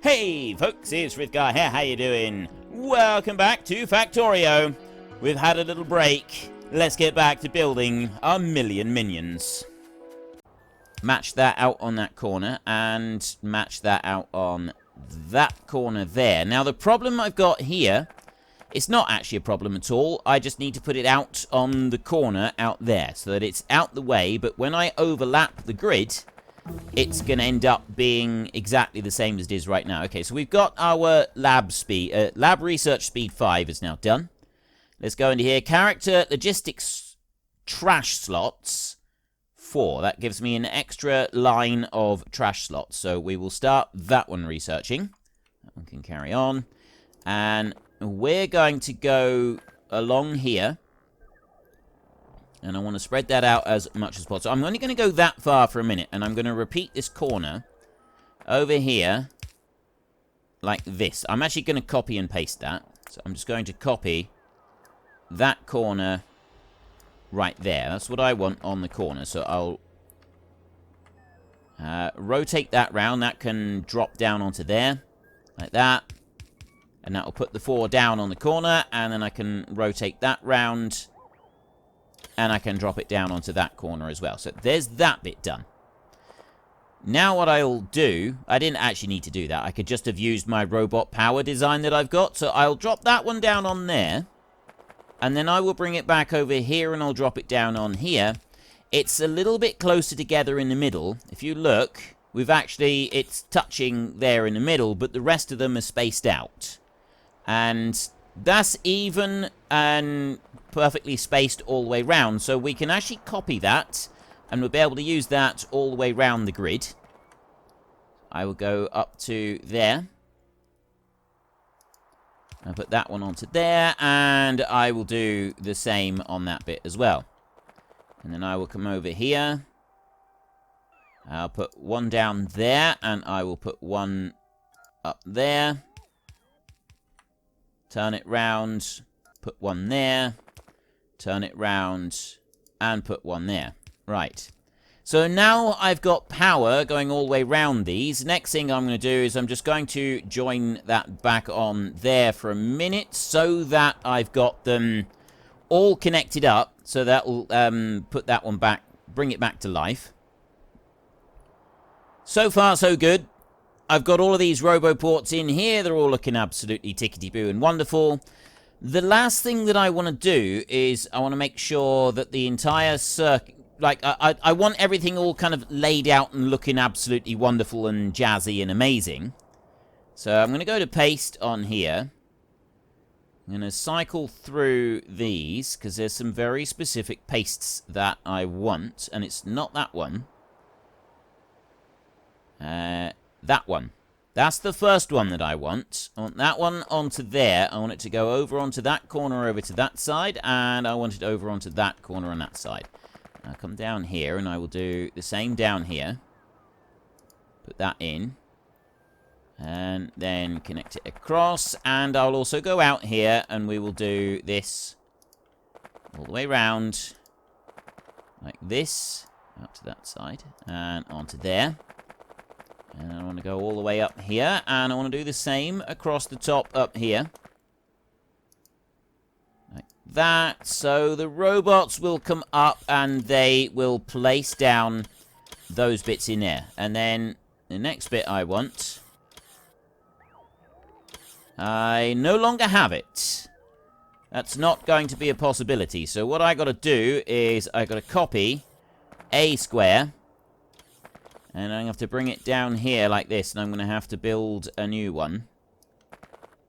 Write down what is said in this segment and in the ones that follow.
Hey folks, it's Frithgar here, how you doing? Welcome back to Factorio. We've had a little break. Let's get back to building our million minions. Match that out on that corner and match that out on that corner there. Now the problem I've got here, it's not actually a problem at all. I just need to put it out on the corner out there so that it's out the way, but when I overlap the grid, it's going to end up being exactly the same as it is right now. Okay, so we've got our lab research speed 5 is now done. Let's go into here. Character logistics trash slots 4. That gives me an extra line of trash slots. So we will start that one researching. That one can carry on. And we're going to go along here. And I want to spread that out as much as possible. I'm only going to go that far for a minute. And I'm going to repeat this corner over here like this. I'm actually going to copy and paste that. So I'm just going to copy that corner right there. That's what I want on the corner. So I'll rotate that round. That can drop down onto there like that. And that will put the 4 down on the corner. And then I can rotate that round. And I can drop it down onto that corner as well. So there's that bit done. Now what I'll do, I didn't actually need to do that. I could just have used my robot power design that I've got. So I'll drop that one down on there. And then I will bring it back over here and I'll drop it down on here. It's a little bit closer together in the middle. If you look, it's touching there in the middle, but the rest of them are spaced out. And that's even and perfectly spaced all the way round. So we can actually copy that and we'll be able to use that all the way around the grid. I will go up to there. I'll put that one onto there and I will do the same on that bit as well. And then I will come over here. I'll put one down there and I will put one up there. Turn it round, put one there, turn it round, and put one there. Right. So now I've got power going all the way round these. Next thing I'm going to do is I'm just going to join that back on there for a minute so that I've got them all connected up. So that will put that one back, bring it back to life. So far, so good. I've got all of these roboports in here. They're all looking absolutely tickety-boo and wonderful. The last thing that I want to do is I want to make sure that the entire circuit... Like, I want everything all kind of laid out and looking absolutely wonderful and jazzy and amazing. So I'm going to go to paste on here. I'm going to cycle through these because there's some very specific pastes that I want. And it's not that one. That one. That's the first one that I want. I want that one onto there. I want it to go over onto that corner over to that side. And I want it over onto that corner on that side. I'll come down here and I will do the same down here. Put that in. And then connect it across. And I'll also go out here and we will do this all the way around. Like this. Out to that side. And onto there. And I want to go all the way up here. And I want to do the same across the top up here. Like that. So the robots will come up and they will place down those bits in there. And then the next bit I want, I no longer have it. That's not going to be a possibility. So what I got to do is I got to copy a square. And I'm going to have to bring it down here like this. And I'm going to have to build a new one.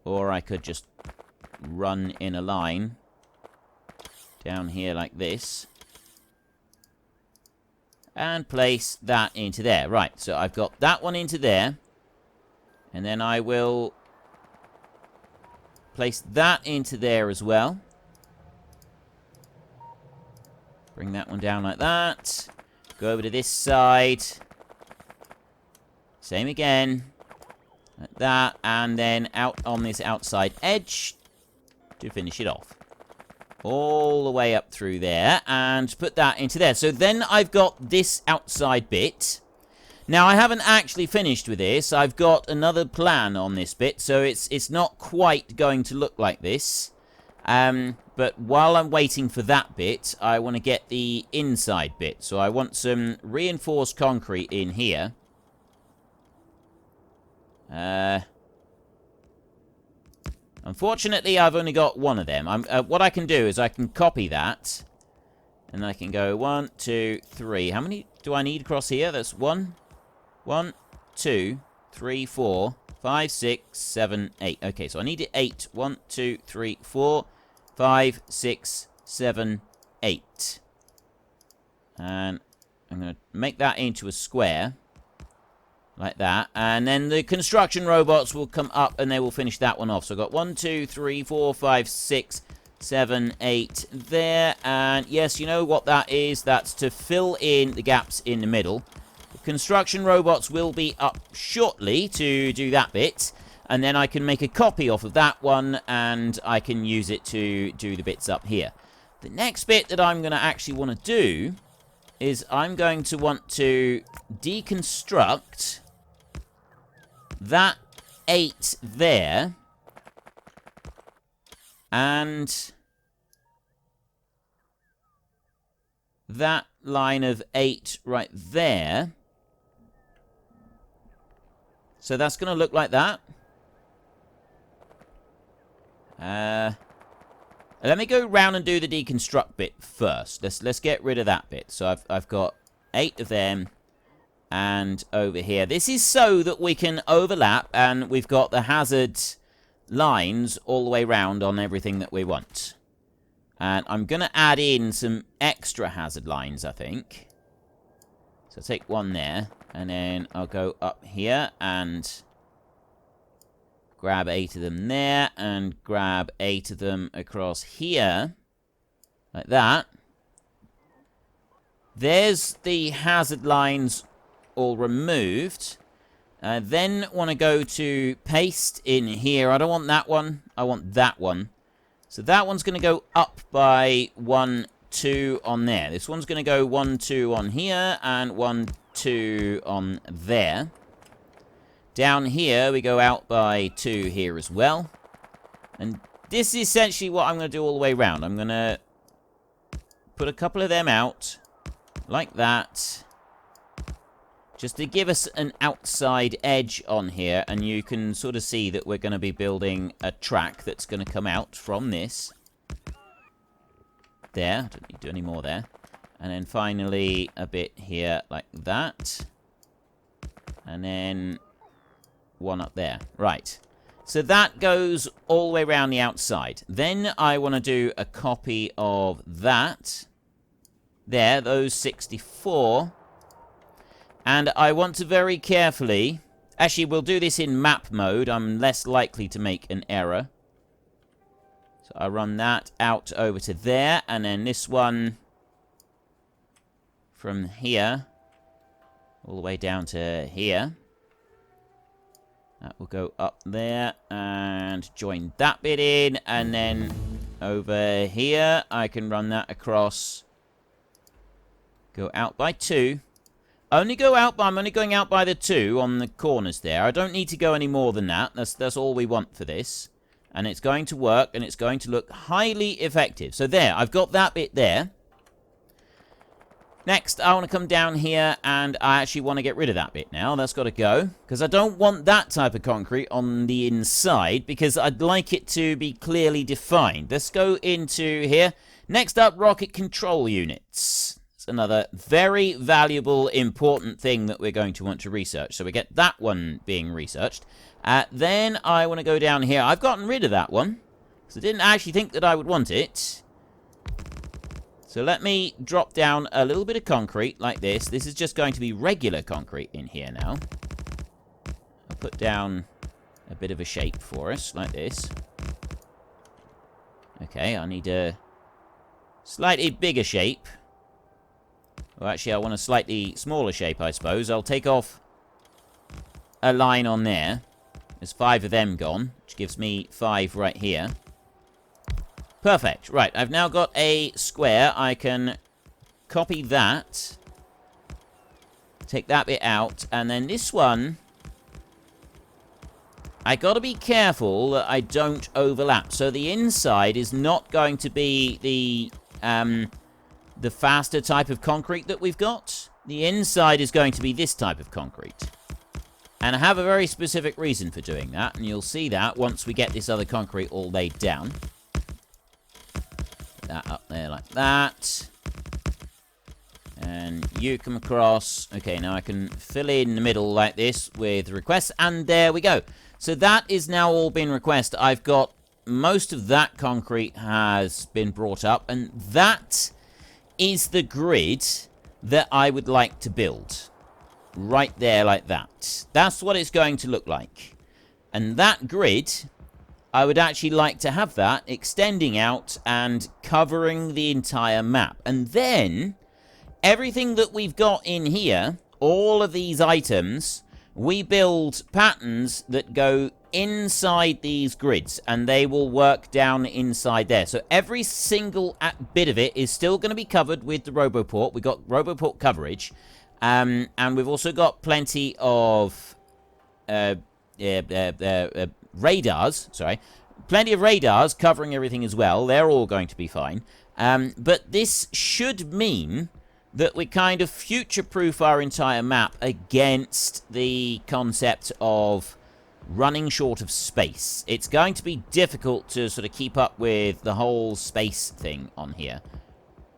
Or I could just run in a line. Down here like this. And place that into there. Right, so I've got that one into there. And then I will place that into there as well. Bring that one down like that. Go over to this side. Same again. Like that. And then out on this outside edge to finish it off. All the way up through there. And put that into there. So then I've got this outside bit. Now, I haven't actually finished with this. I've got another plan on this bit, so it's not quite going to look like this. But while I'm waiting for that bit, I want to get the inside bit. So I want some reinforced concrete in here. Unfortunately, I've only got one of them. What I can do is I can copy that. And I can go 1, 2, 3. How many do I need across here? That's 1, 2, 3, 4, 5, 6, 7, 8. Okay, so I need 8. 1, 2, 3, 4, 5, 6, 7, 8. And I'm going to make that into a square. Like that. And then the construction robots will come up and they will finish that one off. So I've got 1, 2, 3, 4, 5, 6, 7, 8 there. And yes, you know what that is? That's to fill in the gaps in the middle. The construction robots will be up shortly to do that bit. And then I can make a copy off of that one and I can use it to do the bits up here. The next bit that I'm going to actually want to do is I'm going to want to deconstruct that 8 there. And that line of 8 right there. So that's going to look like that. Let me go round and do the deconstruct bit first. Let's get rid of that bit. So I've got 8 of them. And over here. This is so that we can overlap and we've got the hazard lines all the way round on everything that we want. And I'm going to add in some extra hazard lines, I think. So I'll take one there. And then I'll go up here and grab 8 of them there. And grab 8 of them across here. Like that. There's the hazard lines all removed. Then want to go to paste in here. I don't want that one. I want that one. So that one's going to go up by 1, 2 on there. This one's going to go 1, 2 on here and 1, 2 on there. Down here we go out by 2 here as well. And this is essentially what I'm going to do all the way around. I'm going to put a couple of them out like that. Just to give us an outside edge on here, and you can sort of see that we're going to be building a track that's going to come out from this. There, I don't need to do any more there. And then finally a bit here like that. And then one up there. Right. So that goes all the way around the outside. Then I want to do a copy of that. There, those 64. And I want to very carefully... Actually, we'll do this in map mode. I'm less likely to make an error. So I run that out over to there. And then this one from here all the way down to here. That will go up there and join that bit in. And then over here, I can run that across. Go out by 2. I'm only going out by the 2 on the corners there. I don't need to go any more than that. That's all we want for this. And it's going to work, and it's going to look highly effective. So there, I've got that bit there. Next, I want to come down here, and I actually want to get rid of that bit now. That's got to go, because I don't want that type of concrete on the inside, because I'd like it to be clearly defined. Let's go into here. Next up, rocket control units. Another very valuable, important thing that we're going to want to research. So we get that one being researched. Then I want to go down here. I've gotten rid of that one, because I didn't actually think that I would want it. So let me drop down a little bit of concrete like this. This is just going to be regular concrete in here now. I'll put down a bit of a shape for us, like this. Okay, I need a slightly bigger shape. Well, actually, I want a slightly smaller shape, I suppose. I'll take off a line on there. There's 5 of them gone, which gives me 5 right here. Perfect. Right, I've now got a square. I can copy that. Take that bit out. And then this one, I got to be careful that I don't overlap. So the inside is not going to be the faster type of concrete that we've got. The inside is going to be this type of concrete. And I have a very specific reason for doing that, and you'll see that once we get this other concrete all laid down. Put that up there like that. And you come across. Okay, now I can fill in the middle like this with requests, and there we go. So that is now all been requested. I've got most of that concrete has been brought up, and that is the grid that I would like to build. Right there like that. That's what it's going to look like. And that grid, I would actually like to have that extending out and covering the entire map. And then, everything that we've got in here, all of these items, we build patterns that go inside these grids, and they will work down inside there. So every single bit of it is still going to be covered with the Roboport. We've got Roboport coverage. And we've also got plenty of radars, sorry. Plenty of radars covering everything as well. They're all going to be fine. But this should mean that we kind of future-proof our entire map against the concept of running short of space. It's going to be difficult to sort of keep up with the whole space thing on here.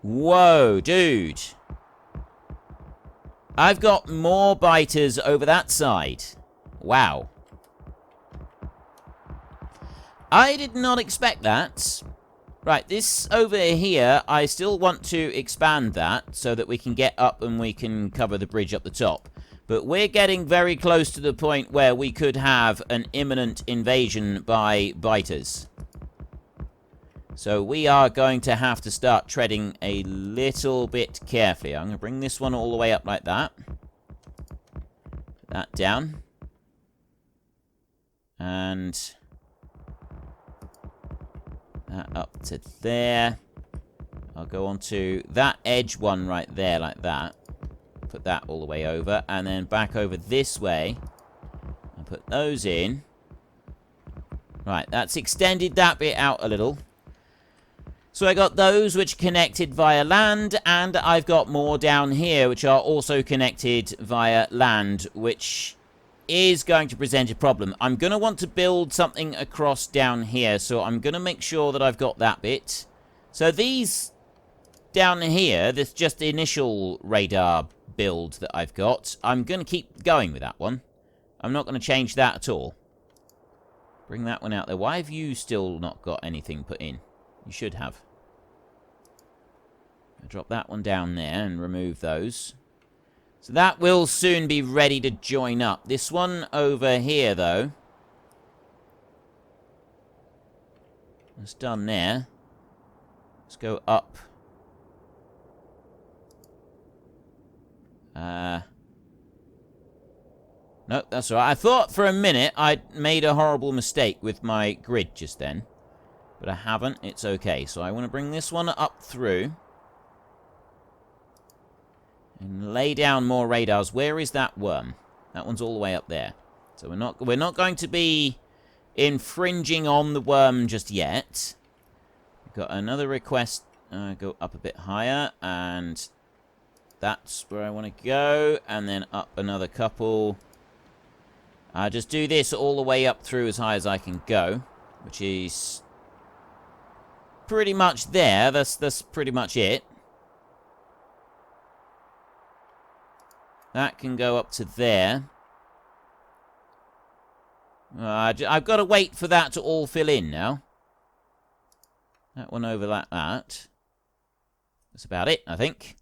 Whoa, dude. I've got more biters over that side. Wow. I did not expect that. Right, this over here, I still want to expand that so that we can get up and we can cover the bridge up the top. But we're getting very close to the point where we could have an imminent invasion by biters. So we are going to have to start treading a little bit carefully. I'm going to bring this one all the way up like that. Put that down. And that up to there. I'll go on to that edge one right there like that. Put that all the way over. And then back over this way. And put those in. Right, that's extended that bit out a little. So I got those which connected via land, and I've got more down here which are also connected via land, which is going to present a problem. I'm going to want to build something across down here, so I'm going to make sure that I've got that bit. So these down here, this just the initial radar build that I've got, I'm going to keep going with that one. I'm not going to change that at all. Bring that one out there. Why have you still not got anything put in? You should have. I'll drop that one down there and remove those. So that will soon be ready to join up. This one over here, though. That's done there. Let's go up. Nope, that's all right. I thought for a minute I'd made a horrible mistake with my grid just then. But I haven't. It's okay. So I want to bring this one up through. And lay down more radars. Where is that worm? That one's all the way up there. So we're not going to be infringing on the worm just yet. We've got another request. Go up a bit higher. And that's where I want to go. And then up another couple. Just do this all the way up through as high as I can go. Which is pretty much there. That's pretty much it. That can go up to there. I've got to wait for that to all fill in now. That one over like that. That's about it, I think.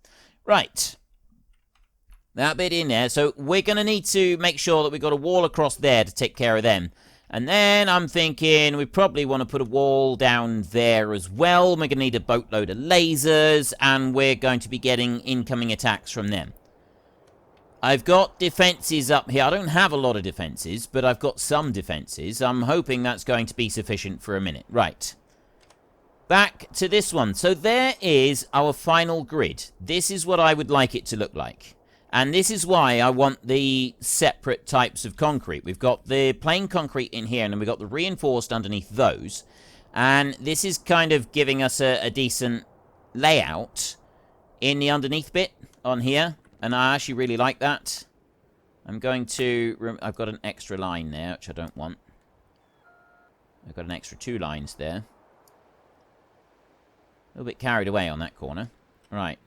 Right. That bit in there. So we're going to need to make sure that we've got a wall across there to take care of them. And then I'm thinking we probably want to put a wall down there as well. We're going to need a boatload of lasers. And we're going to be getting incoming attacks from them. I've got defenses up here. I don't have a lot of defenses, but I've got some defenses. I'm hoping that's going to be sufficient for a minute. Right. Back to this one. So there is our final grid. This is what I would like it to look like. And this is why I want the separate types of concrete. We've got the plain concrete in here, and then we've got the reinforced underneath those. And this is kind of giving us a decent layout in the underneath bit on here. And I actually really like that. I'm going to... I've got an extra line there, which I don't want. I've got an extra 2 lines there. A little bit carried away on that corner. Right.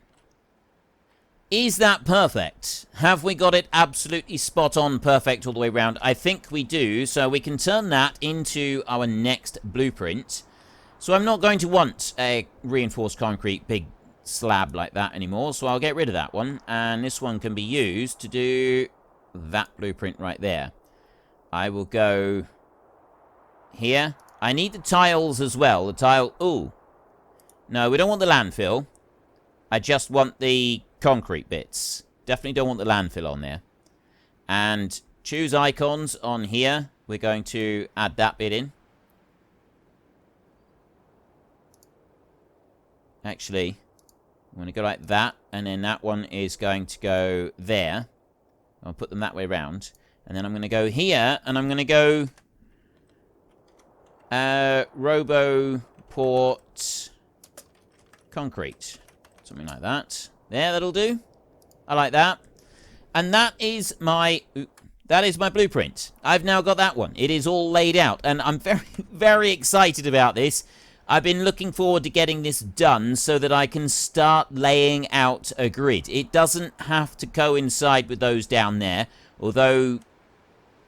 Is that perfect? Have we got it absolutely spot on perfect all the way around? I think we do, so we can turn that into our next blueprint. So I'm not going to want a reinforced concrete big slab like that anymore, so I'll get rid of that one. And this one can be used to do that blueprint right there. I will go here. I need the tiles as well. The tile... Ooh. No, we don't want the landfill. I just want the concrete bits. Definitely don't want the landfill on there. And choose icons on here. We're going to add that bit in. Actually, I'm going to go like that. And then that one is going to go there. I'll put them that way around. And then I'm going to go here. And I'm going to go... Roboport concrete. Something like that. There, that'll do. I like that. And that is my blueprint. I've now got that one. It is all laid out. And I'm very, very excited about this. I've been looking forward to getting this done so that I can start laying out a grid. It doesn't have to coincide with those down there. Although,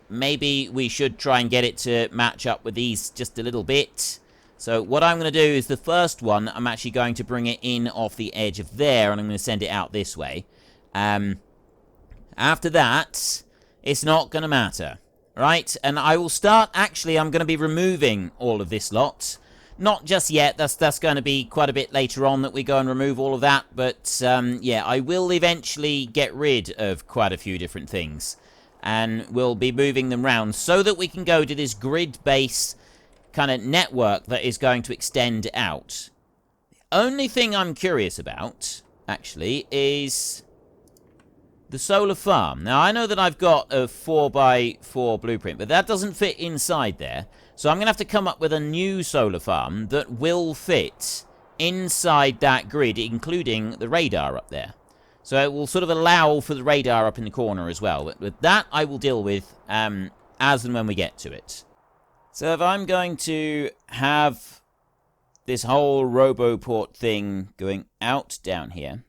maybe we should try and get it to match up with these just a little bit. So what I'm going to do is the first one, I'm actually going to bring it in off the edge of there, and I'm going to send it out this way. After that, it's not going to matter, right? And I will start, actually, I'm going to be removing all of this lot. Not just yet, that's going to be quite a bit later on that we go and remove all of that. But, yeah, I will eventually get rid of quite a few different things. And we'll be moving them around so that we can go to this grid base kind of network that is going to extend out. The only thing I'm curious about, actually, is the solar farm. Now, I know that I've got a 4x4 blueprint, but that doesn't fit inside there. So I'm going to have to come up with a new solar farm that will fit inside that grid, including the radar up there. So it will sort of allow for the radar up in the corner as well. But that I will deal with as and when we get to it. So if I'm going to have this whole Roboport thing going out down here,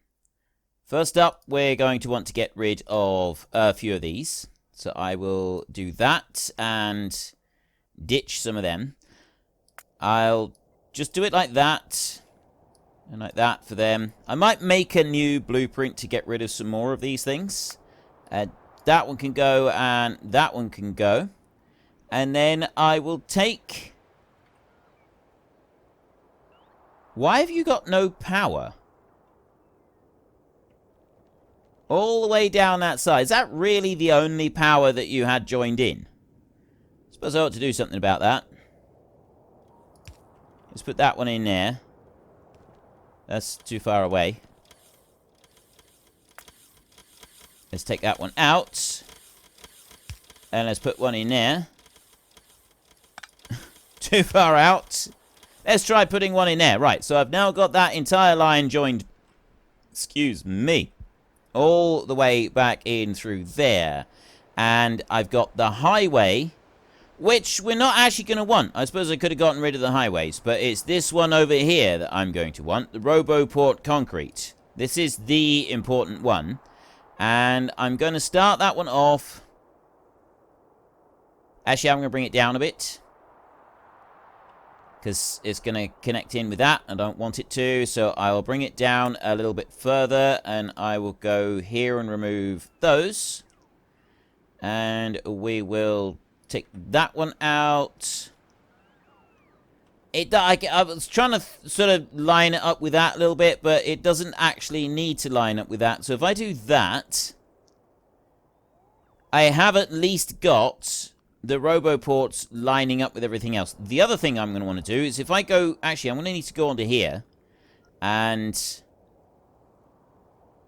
first up, we're going to want to get rid of a few of these. So I will do that and ditch some of them. I'll just do it like that and like that for them. I might make a new blueprint to get rid of some more of these things. That one can go and that one can go. And then I will take... Why have you got no power? All the way down that side. Is that really the only power that you had joined in? I suppose I ought to do something about that. Let's put that one in there. That's too far away. Let's take that one out. And let's put one in there. Too far out. Let's try putting one in there. Right, so I've now got that entire line joined, excuse me, all the way back in through there. And I've got the highway, which we're not actually going to want. I suppose I could have gotten rid of the highways, but it's this one over here that I'm going to want, the Roboport concrete. This is the important one. And I'm going to start that one off. Actually, I'm going to bring it down a bit, because it's going to connect in with that. I don't want it to, so I'll bring it down a little bit further, and I will go here and remove those. And we will take that one out. I was trying to sort of line it up with that a little bit, but it doesn't actually need to line up with that. So if I do that, I have at least got the Roboports lining up with everything else. The other thing I'm going to want to do is if I go... Actually, I'm going to need to go onto here. And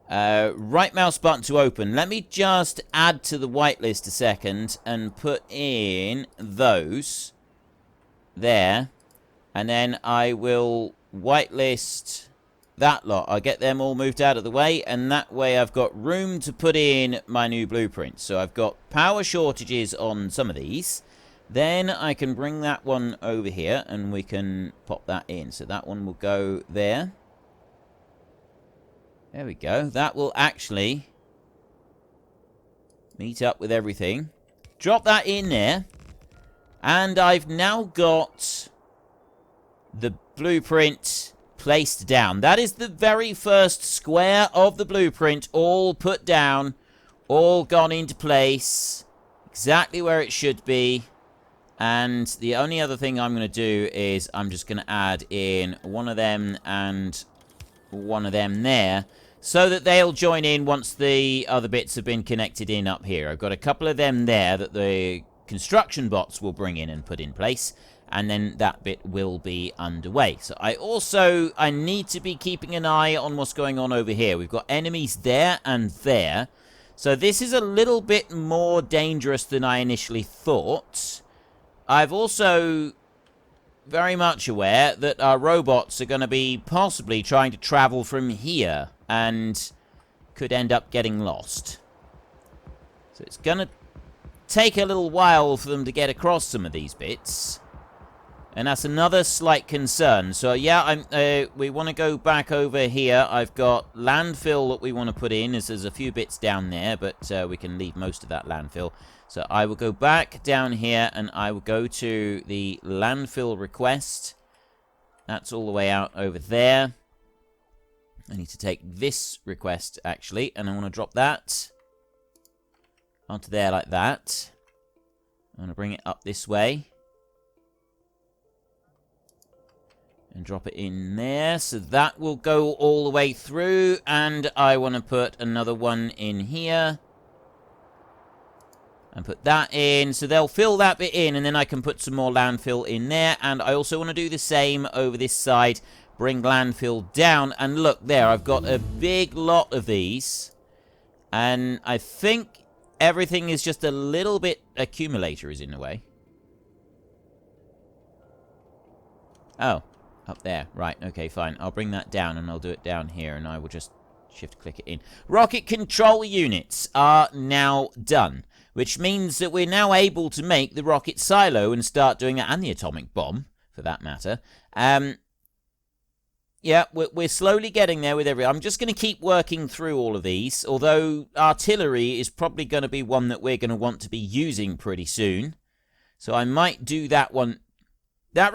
Right mouse button to open. Let me just add to the whitelist a second and put in those there. And then I will whitelist that lot. I'll get them all moved out of the way, and that way I've got room to put in my new blueprints. So I've got power shortages on some of these. Then I can bring that one over here, and we can pop that in. So that one will go there. There we go. That will actually meet up with everything. Drop that in there. And I've now got the blueprint placed down. That is the very first square of the blueprint, all put down, all gone into place, exactly where it should be. And the only other thing I'm going to do is I'm just going to add in one of them and one of them there, so that they'll join in once the other bits have been connected in up here. I've got a couple of them there that the construction bots will bring in and put in place, and then that bit will be underway. So I need to be keeping an eye on what's going on over here. We've got enemies there and there. So this is a little bit more dangerous than I initially thought. I've also very much aware that our robots are going to be possibly trying to travel from here and could end up getting lost. So it's going to take a little while for them to get across some of these bits. And that's another slight concern. So yeah, we want to go back over here. I've got landfill that we want to put in. There's a few bits down there, but we can leave most of that landfill. So I will go back down here, and I will go to the landfill request. That's all the way out over there. I need to take this request, actually, and I want to drop that onto there like that. I want to bring it up this way. And drop it in there. So that will go all the way through. And I want to put another one in here. And put that in. So they'll fill that bit in. And then I can put some more landfill in there. And I also want to do the same over this side. Bring landfill down. And look there. I've got a big lot of these. And I think everything is just a little bit accumulator is in the way. Oh. Up there. Right, okay, fine. I'll bring that down, and I'll do it down here, and I will just shift-click it in. Rocket control units are now done, which means that we're now able to make the rocket silo and start doing that, and the atomic bomb, for that matter. Yeah, we're slowly getting there with I'm just going to keep working through all of these, although artillery is probably going to be one that we're going to want to be using pretty soon. So I might do that one. That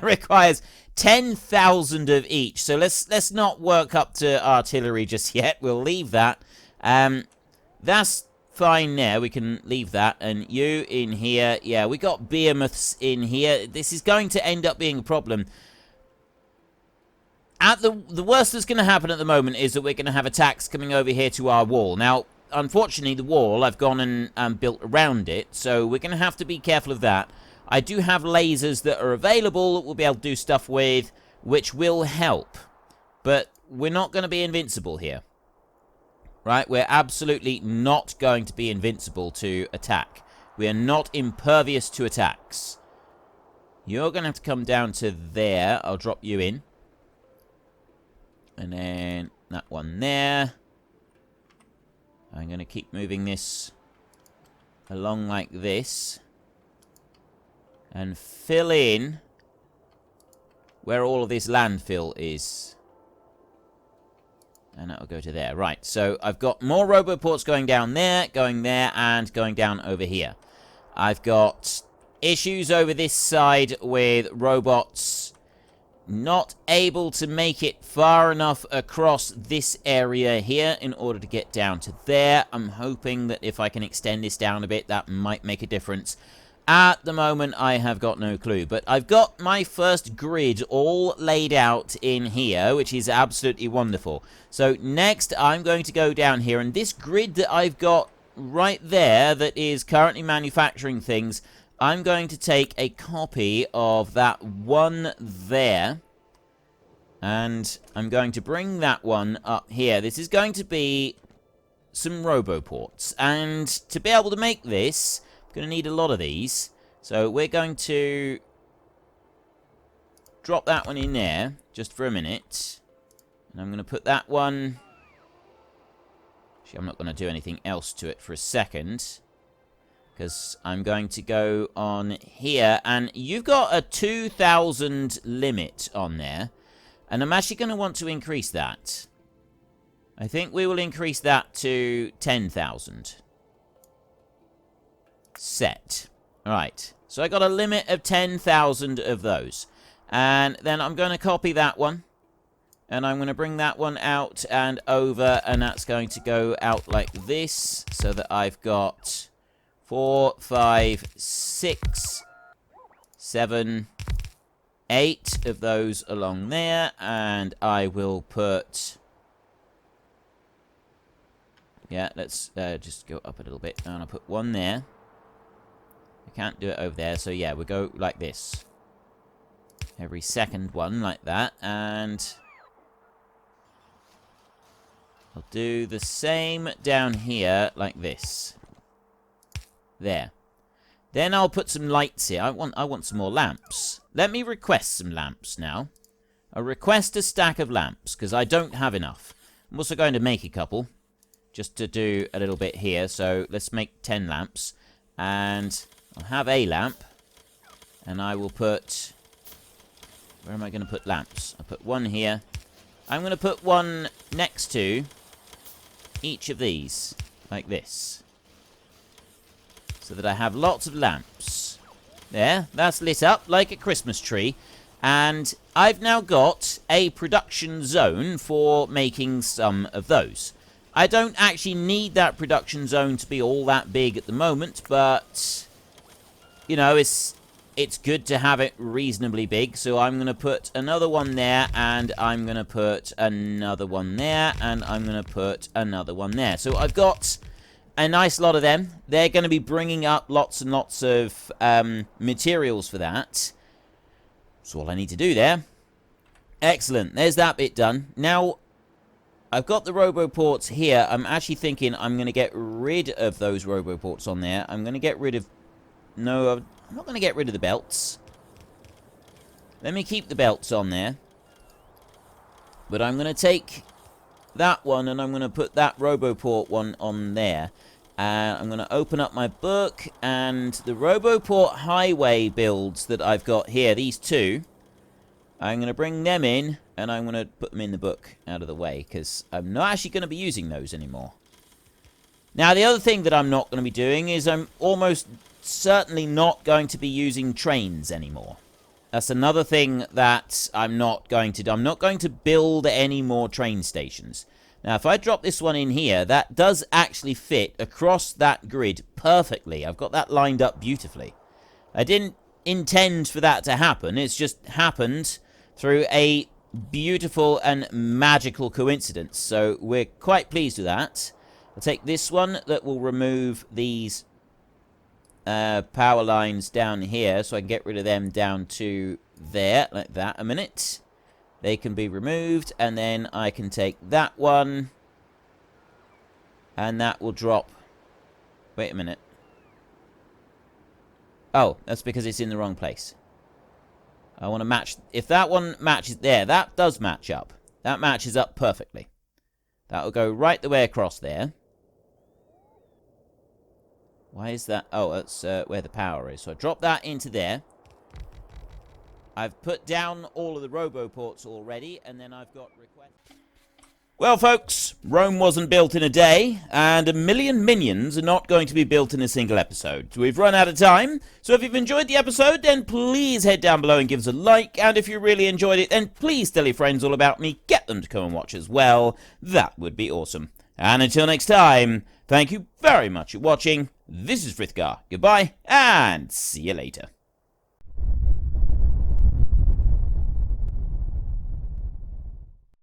requires 10,000 of each. So let's not work up to artillery just yet. We'll leave that. That's fine there. We can leave that. And you in here. Yeah, we got behemoths in here. This is going to end up being a problem. The worst that's going to happen at the moment is that we're going to have attacks coming over here to our wall. Now, unfortunately, the wall, I've gone and built around it. So we're going to have to be careful of that. I do have lasers that are available that we'll be able to do stuff with, which will help. But we're not going to be invincible here. Right? We're absolutely not going to be invincible to attack. We are not impervious to attacks. You're going to have to come down to there. I'll drop you in. And then that one there. I'm going to keep moving this along like this. And fill in where all of this landfill is. And that'll go to there. Right, so I've got more roboports going down there, and going down over here. I've got issues over this side with robots not able to make it far enough across this area here in order to get down to there. I'm hoping that if I can extend this down a bit, that might make a difference. At the moment, I have got no clue, but I've got my first grid all laid out in here, which is absolutely wonderful. So next, I'm going to go down here, and this grid that I've got right there that is currently manufacturing things, I'm going to take a copy of that one there, And I'm going to bring that one up here. This is going to be some roboports. And to be able to make this, I'm going to need a lot of these. So we're going to drop that one in there just for a minute. And I'm going to put that one... Actually, I'm not going to do anything else to it for a second. Because I'm going to go on here. And you've got a 2,000 limit on there. And I'm actually going to want to increase that. I think we will increase that to 10,000. Set. Alright. So I got a limit of 10,000 of those. And then I'm going to copy that one. And I'm going to bring that one out and over. And that's going to go out like this. So that I've got 4, 5, 6, 7... 8 of those along there, and I will put... Yeah, let's just go up a little bit, and I'll put one there. I can't do it over there, so yeah, we'll go like this. Every second one, like that, and... I'll do the same down here, like this. There. Then I'll put some lights here. I want some more lamps. Let me request some lamps now. I'll request a stack of lamps, because I don't have enough. I'm also going to make a couple, just to do a little bit here. So let's make 10 lamps. And I'll have a lamp. And I will put... Where am I going to put lamps? I'll put one here. I'm going to put one next to each of these, like this. So that I have lots of lamps. There, that's lit up like a Christmas tree. And I've now got a production zone for making some of those. I don't actually need that production zone to be all that big at the moment, but, you know, it's good to have it reasonably big. So I'm going to put another one there, and I'm going to put another one there, and I'm going to put another one there. So I've got... a nice lot of them. They're going to be bringing up lots and lots of materials for that. That's all I need to do there. Excellent. There's that bit done. Now, I've got the roboports here. I'm actually thinking I'm going to get rid of those roboports on there. I'm going to get rid of... No, I'm not going to get rid of the belts. Let me keep the belts on there. But I'm going to take... that one, and I'm going to put that roboport one on there. And I'm going to open up my book, and the roboport highway builds that I've got here, these two, I'm going to bring them in, and I'm going to put them in the book out of the way, because I'm not actually going to be using those anymore. Now, the other thing that I'm not going to be doing is I'm almost certainly not going to be using trains anymore. That's another thing that I'm not going to do. I'm not going to build any more train stations. Now, if I drop this one in here, that does actually fit across that grid perfectly. I've got that lined up beautifully. I didn't intend for that to happen. It's just happened through a beautiful and magical coincidence. So we're quite pleased with that. I'll take this one that will remove these power lines down here, so I can get rid of them down to there, like that. A minute. They can be removed, and then I can take that one, and that will drop. Wait a minute. Oh, that's because it's in the wrong place. I want to match. If that one matches there, that does match up. That matches up perfectly. That will go right the way across there. Why is that? Oh, that's where the power is. So I drop that into there. I've put down all of the roboports already, and then I've got requests. Well, folks, Rome wasn't built in a day, and 1 million minions are not going to be built in a single episode. We've run out of time, so if you've enjoyed the episode, then please head down below and give us a like, and if you really enjoyed it, then please tell your friends all about me, get them to come and watch as well. That would be awesome. And until next time, thank you very much for watching. This is Frithgar. Goodbye, and see you later.